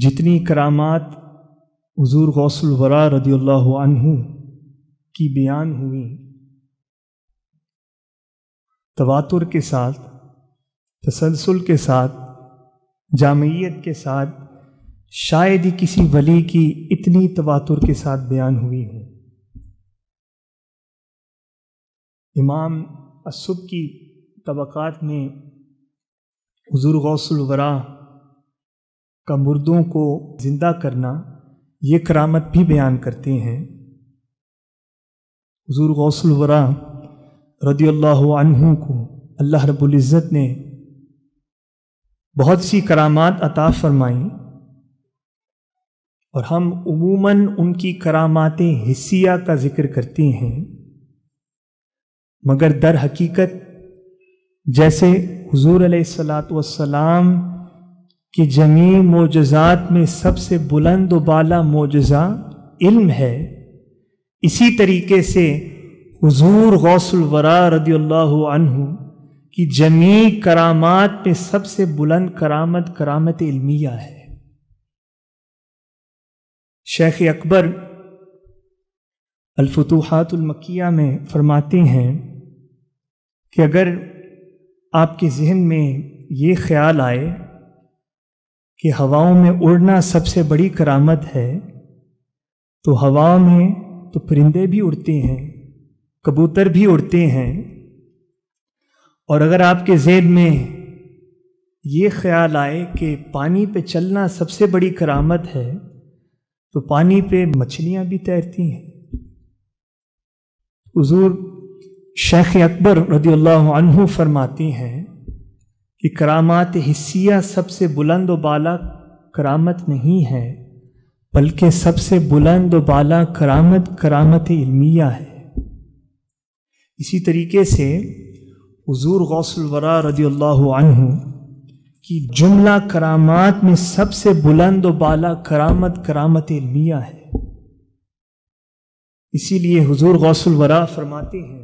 جتنی کرامات حضور غوث الورا رضی اللہ عنہ کی بیان ہوئی تواتر کے ساتھ، تسلسل کے ساتھ، جامعیت کے ساتھ، شاید ہی کسی ولی کی اتنی تواتر کے ساتھ بیان ہوئی ہوں۔ امام السبکی طبقات میں حضور غوث الورا کا مردوں کو زندہ کرنا یہ کرامت بھی بیان کرتے ہیں۔ حضور غوث الورا رضی اللہ عنہ کو اللہ رب العزت نے بہت سی کرامات عطا فرمائیں، اور ہم عموماً ان کی کرامات حسیہ کا ذکر کرتے ہیں، مگر در حقیقت جیسے حضور علیہ الصلاۃ والسلام کہ جمیع معجزات میں سب سے بلند و بالا معجزہ علم ہے، اسی طریقے سے حضور غوث الورا رضی اللہ عنہ کی جمیع کرامات میں سب سے بلند کرامت کرامت علمیہ ہے۔ شیخ اکبر الفتوحات المکیہ میں فرماتے ہیں کہ اگر آپ کے ذہن میں یہ خیال آئے کہ ہواؤں میں اڑنا سب سے بڑی کرامت ہے، تو ہواؤں میں تو پرندے بھی اڑتے ہیں، کبوتر بھی اڑتے ہیں، اور اگر آپ کے ذہن میں یہ خیال آئے کہ پانی پہ چلنا سب سے بڑی کرامت ہے، تو پانی پہ مچھلیاں بھی تیرتی ہیں۔ حضور شیخ اکبر رضی اللہ عنہ فرماتے ہیں کہ کرامات حسیہ سب سے بلند و بالا کرامت نہیں ہے، بلکہ سب سے بلند و بالا کرامت کرامت علمیہ ہے۔ اسی طریقے سے حضور غوث الورا رضی اللہ عنہ کی جملہ کرامات میں سب سے بلند و بالا کرامت کرامت علمیہ ہے۔ اسی لیے حضور غوث الورا فرماتے ہیں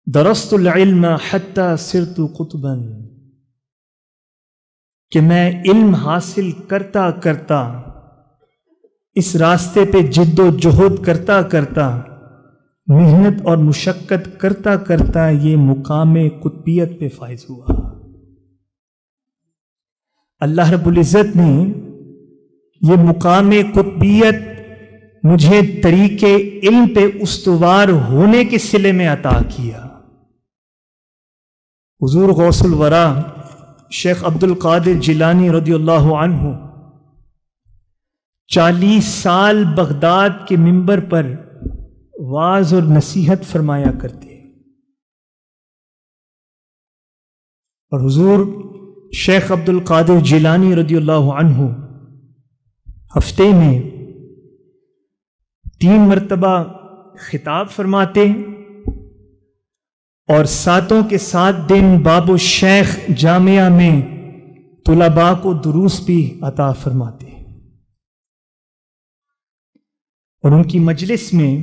درست العلم حتی صرت قطبا، کہ میں علم حاصل کرتا کرتا، اس راستے پہ جد و جہد کرتا کرتا، محنت اور مشقت کرتا کرتا یہ مقام قطبیت پہ فائز ہوا۔ اللہ رب العزت نے یہ مقام قطبیت مجھے طریق علم پہ استوار ہونے کے صلے میں عطا کیا۔ حضور غوث الورا شیخ عبد القادر جیلانی رضی اللہ عنہ 40 سال بغداد کے منبر پر واعظ اور نصیحت فرمایا کرتے، اور حضور شیخ عبد القادر جیلانی رضی اللہ عنہ ہفتے میں 3 مرتبہ خطاب فرماتے، اور 7 کے 7 دن باب الشیخ جامعہ میں طلباء کو دروس بھی عطا فرماتے، اور ان کی مجلس میں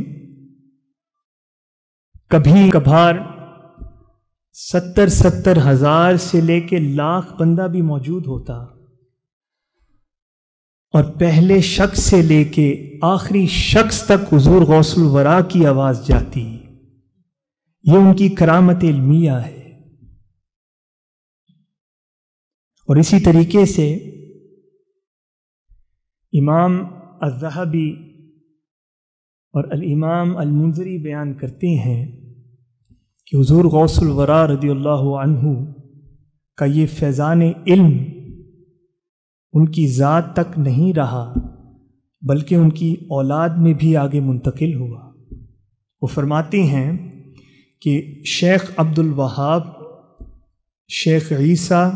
کبھی کبھار 70 ہزار سے لے کے لاکھ بندہ بھی موجود ہوتا، اور پہلے شخص سے لے کے آخری شخص تک حضور غوث الورا کی آواز جاتی۔ یہ ان کی کرامت علمیہ ہے۔ اور اسی طریقے سے امام الذہبی اور الامام المنذری بیان کرتے ہیں کہ حضور غوث الورا رضی اللہ عنہ کا یہ فیضان علم ان کی ذات تک نہیں رہا، بلکہ ان کی اولاد میں بھی آگے منتقل ہوا۔ وہ فرماتے ہیں کہ شیخ عبد الوہاب، شیخ عیسیٰ،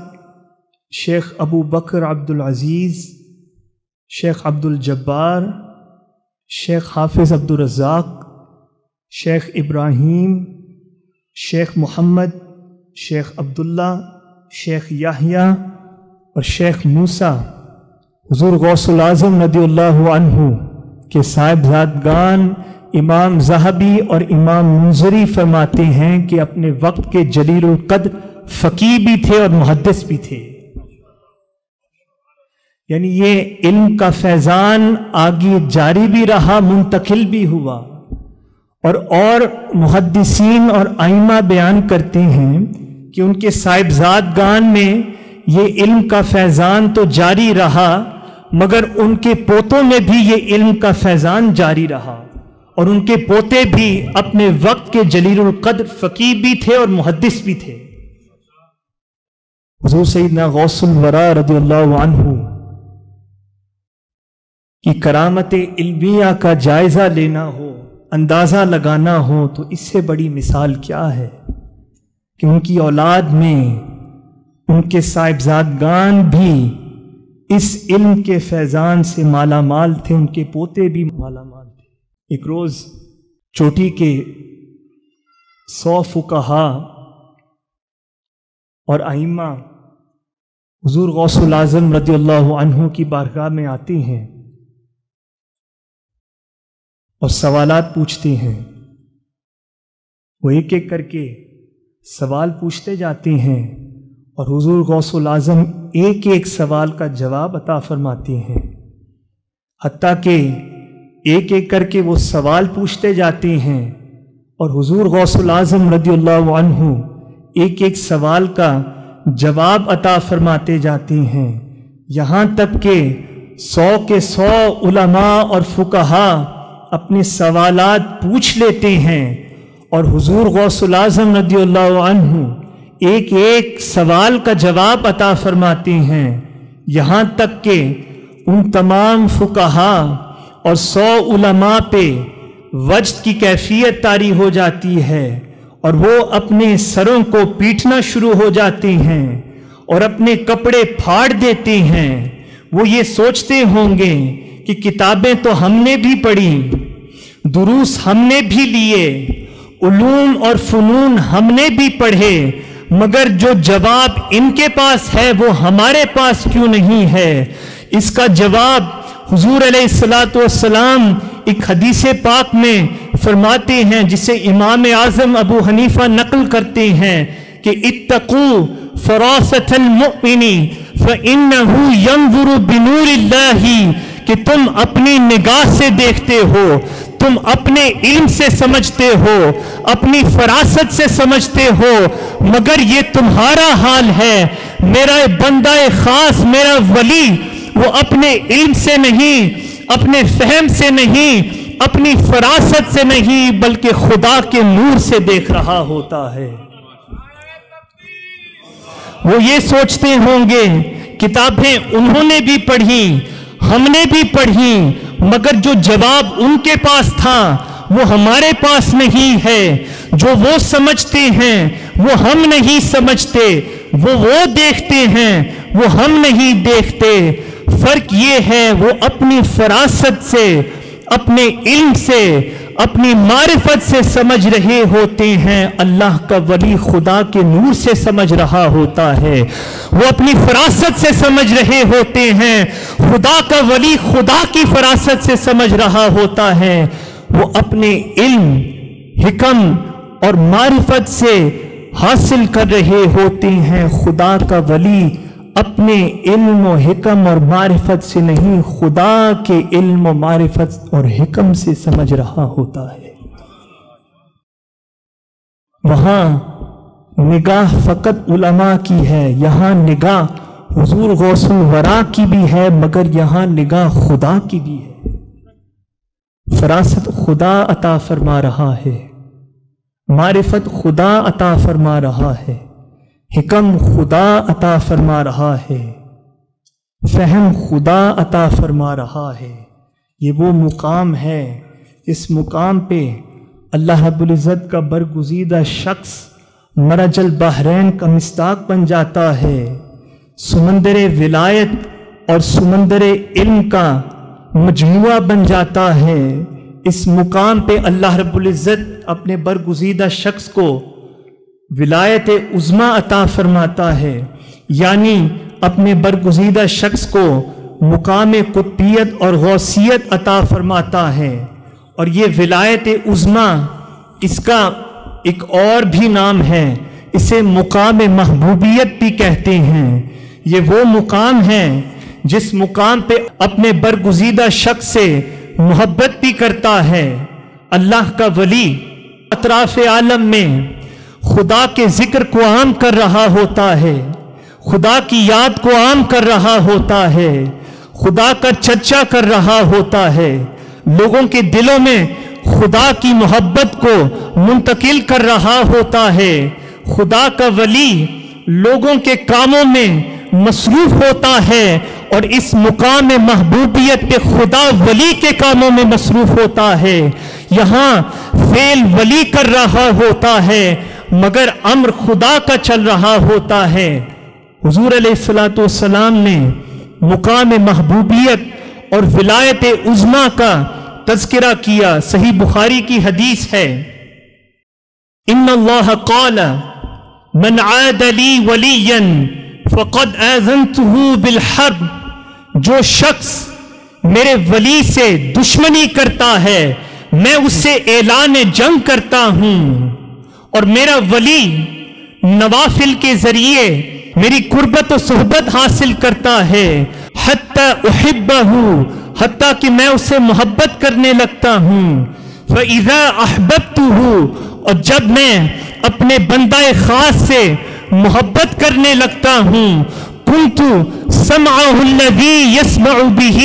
شیخ ابو بکر عبد العزیز، شیخ عبد الجبار، شیخ حافظ عبد الرزاق، شیخ ابراہیم، شیخ محمد، شیخ عبداللہ، شیخ یحییٰ اور شیخ موسیٰ حضور غوث العظم رضی اللہ عنہ کے صاحبزادگان امام ذہبی اور امام منذری فرماتے ہیں کہ اپنے وقت کے جلیل القدر فقیہ بھی تھے اور محدث بھی تھے۔ یعنی یہ علم کا فیضان آگے جاری بھی رہا، منتقل بھی ہوا، اور محدثین اور ائمہ بیان کرتے ہیں کہ ان کے صاحبزادگان میں یہ علم کا فیضان تو جاری رہا، مگر ان کے پوتوں میں بھی یہ علم کا فیضان جاری رہا، اور ان کے پوتے بھی اپنے وقت کے جلیل القدر فقیہ بھی تھے اور محدث بھی تھے۔ حضور سیدنا غوث الورا رضی اللہ عنہ کی کرامت علمیہ کا جائزہ لینا ہو، اندازہ لگانا ہو، تو اس سے بڑی مثال کیا ہے کہ ان کی اولاد میں ان کے صاحبزادگان بھی اس علم کے فیضان سے مالا مال تھے، ان کے پوتے بھی مالا مال تھے۔ ایک روز چوٹی کے 100 فقہا اور ائمہ حضور غوث العظم رضی اللہ عنہ کی بارگاہ میں آتے ہیں اور سوالات پوچھتے ہیں۔ وہ ایک ایک کر کے سوال پوچھتے جاتے ہیں اور حضور غوث العظم ایک ایک سوال کا جواب عطا فرماتے ہیں، حتیٰ کہ ایک ایک کر کے وہ سوال پوچھتے جاتے ہیں اور حضور غوث العظم رضی اللہ عنہ ایک ایک سوال کا جواب عطا فرماتے جاتے ہیں، یہاں تک کہ 100 کے 100 علماء اور فقہا اپنے سوالات پوچھ لیتے ہیں اور حضور غوث العظم رضی اللہ عنہ ایک ایک سوال کا جواب عطا فرماتے ہیں، یہاں تک کہ ان تمام فقہا اور 100 علماء پہ وجد کی کیفیت طاری ہو جاتی ہے اور وہ اپنے سروں کو پیٹنا شروع ہو جاتے ہیں اور اپنے کپڑے پھاڑ دیتے ہیں۔ وہ یہ سوچتے ہوں گے کہ کتابیں تو ہم نے بھی پڑھی، دروس ہم نے بھی لیے، علوم اور فنون ہم نے بھی پڑھے، مگر جو جواب ان کے پاس ہے وہ ہمارے پاس کیوں نہیں ہے؟ اس کا جواب حضور علیہ السلام ایک حدیث پاک میں فرماتے ہیں، جسے امام اعظم ابو حنیفہ نقل کرتے ہیں کہ اتقوا فراست المؤمن فإنه ينظر بنور اللہ، کہ تم اپنی نگاہ سے دیکھتے ہو، تم اپنے علم سے سمجھتے ہو، اپنی فراست سے سمجھتے ہو، مگر یہ تمہارا حال ہے۔ میرا بندہ خاص، میرا ولی، وہ اپنے علم سے نہیں، اپنے فہم سے نہیں، اپنی فراست سے نہیں، بلکہ خدا کے نور سے دیکھ رہا ہوتا ہے۔ وہ یہ سوچتے ہوں گے کتابیں انہوں نے بھی پڑھی، ہم نے بھی پڑھی، مگر جو جواب ان کے پاس تھا وہ ہمارے پاس نہیں ہے، جو وہ سمجھتے ہیں وہ ہم نہیں سمجھتے، وہ دیکھتے ہیں وہ ہم نہیں دیکھتے۔ فرق یہ ہے وہ اپنی فراست سے، اپنے علم سے، اپنی معرفت سے سمجھ رہے ہوتے ہیں، اللہ کا ولی خدا کے نور سے سمجھ رہا ہوتا ہے۔ وہ اپنی فراست سے سمجھ رہے ہوتے ہیں، خدا کا ولی خدا کی فراست سے سمجھ رہا ہوتا ہے۔ وہ اپنے علم، حکم اور معرفت سے حاصل کر رہے ہوتے ہیں، خدا کا ولی اپنے علم و حکم اور معرفت سے نہیں، خدا کے علم و معرفت اور حکم سے سمجھ رہا ہوتا ہے۔ وہاں نگاہ فقط علماء کی ہے، یہاں نگاہ حضور غوث الورا کی بھی ہے، مگر یہاں نگاہ خدا کی بھی ہے۔ فراست خدا عطا فرما رہا ہے، معرفت خدا عطا فرما رہا ہے، حکم خدا عطا فرما رہا ہے، فہم خدا عطا فرما رہا ہے۔ یہ وہ مقام ہے، اس مقام پہ اللہ رب العزت کا برگزیدہ شخص مرج البحرین کا مصداق بن جاتا ہے، سمندر ولایت اور سمندر علم کا مجموعہ بن جاتا ہے۔ اس مقام پہ اللہ رب العزت اپنے برگزیدہ شخص کو ولایت عظمی عطا فرماتا ہے، یعنی اپنے برگزیدہ شخص کو مقام قطبیت اور غوثیت عطا فرماتا ہے۔ اور یہ ولایت عظمی، اس کا ایک اور بھی نام ہے، اسے مقام محبوبیت بھی کہتے ہیں۔ یہ وہ مقام ہے جس مقام پہ اپنے برگزیدہ شخص سے محبت بھی کرتا ہے، اللہ کا ولی اطراف عالم میں خدا کے ذکر کو عام کر رہا ہوتا ہے، خدا کی یاد کو عام کر رہا ہوتا ہے، خدا کا چرچا کر رہا ہوتا ہے، لوگوں کے دلوں میں خدا کی محبت کو منتقل کر رہا ہوتا ہے۔ خدا کا ولی لوگوں کے کاموں میں مصروف ہوتا ہے اور اس مقام محبوبیت پہ خدا ولی کے کاموں میں مصروف ہوتا ہے۔ یہاں فعل ولی کر رہا ہوتا ہے مگر امر خدا کا چل رہا ہوتا ہے۔ حضور علیہ الصلوۃ والسلام نے مقام محبوبیت اور ولایت عظمیٰ کا تذکرہ کیا۔ صحیح بخاری کی حدیث ہے، ان اللہ قال من عاد لی ولیا فقد آذنتہ بالحرب، جو شخص میرے ولی سے دشمنی کرتا ہے میں اس سے اعلان جنگ کرتا ہوں، اور میرا ولی نوافل کے ذریعے میری قربت و صحبت حاصل کرتا ہے، حتی احبہ، حتیٰ کہ میں اسے محبت کرنے لگتا ہوں۔ فَإِذَا أَحْبَبْتُهُ، اور جب میں اپنے بندہ خاص سے محبت کرنے لگتا ہوں، كُنْتُ سَمْعَهُ الَّذِي يَسْمَعُ بِهِ،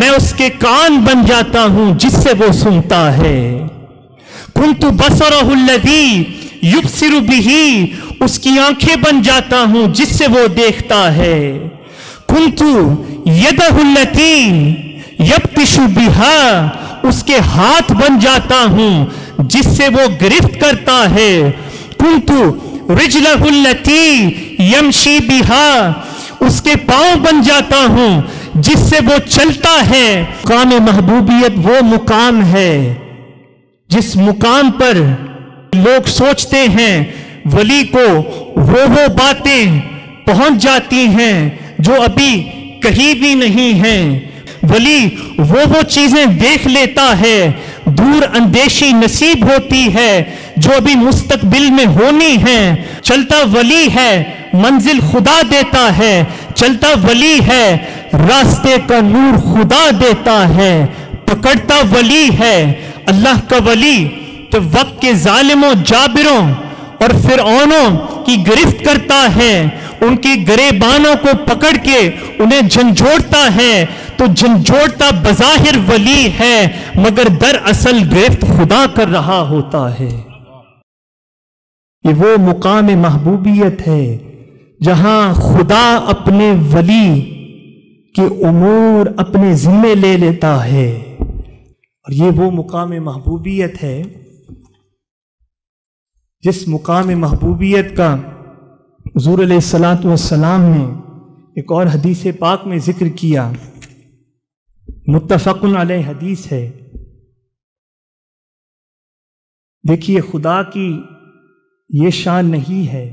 میں اس کے کان بن جاتا ہوں جس سے وہ سنتا ہے۔ كُنْتُ بَصَرَهُ الَّذِي يُبْصِرُ بِهِ، اس کی آنکھیں بن جاتا ہوں جس سے وہ دیکھتا ہے۔ كُنْتُ يَدَهُ الَّتِي يَبْطِشُ بِهَا، اس کے ہاتھ بن جاتا ہوں جس سے وہ گرفت کرتا ہے۔ كُنْتُ رِجْلَهُ الَّتِي يَمْشِي بِهَا، اس کے پاؤں بن جاتا ہوں جس سے وہ چلتا ہے۔ مقام محبوبیت وہ مقام ہے جس مقام پر لوگ سوچتے ہیں ولی کو وہ باتیں پہنچ جاتی ہیں جو ابھی کہیں بھی نہیں ہیں، ولی وہ چیزیں دیکھ لیتا ہے، دور اندیشی نصیب ہوتی ہے جو ابھی مستقبل میں ہونی ہے۔ چلتا ولی ہے، منزل خدا دیتا ہے، چلتا ولی ہے، راستے کا نور خدا دیتا ہے، پکڑتا ولی ہے۔ اللہ کا ولی تو وقت کے ظالموں، جابروں اور فرعونوں کی گرفت کرتا ہے، ان کی گریبانوں کو پکڑ کے انہیں جھنجھوڑتا ہے، تو جھنجھوڑتا بظاہر ولی ہے مگر دراصل گرفت خدا کر رہا ہوتا ہے۔ یہ وہ مقام محبوبیت ہے جہاں خدا اپنے ولی کے امور اپنے ذمے لے لیتا ہے، اور یہ وہ مقام محبوبیت ہے جس مقام محبوبیت کا حضور علیہ الصلوۃ والسلام نے ایک اور حدیث پاک میں ذکر کیا، متفق علیہ حدیث ہے۔ دیکھیے خدا کی یہ شان نہیں ہے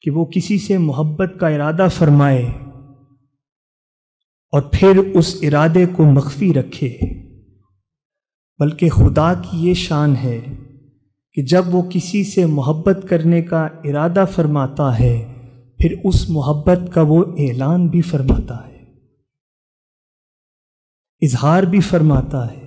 کہ وہ کسی سے محبت کا ارادہ فرمائے اور پھر اس ارادے کو مخفی رکھے، بلکہ خدا کی یہ شان ہے کہ جب وہ کسی سے محبت کرنے کا ارادہ فرماتا ہے پھر اس محبت کا وہ اعلان بھی فرماتا ہے، اظہار بھی فرماتا ہے۔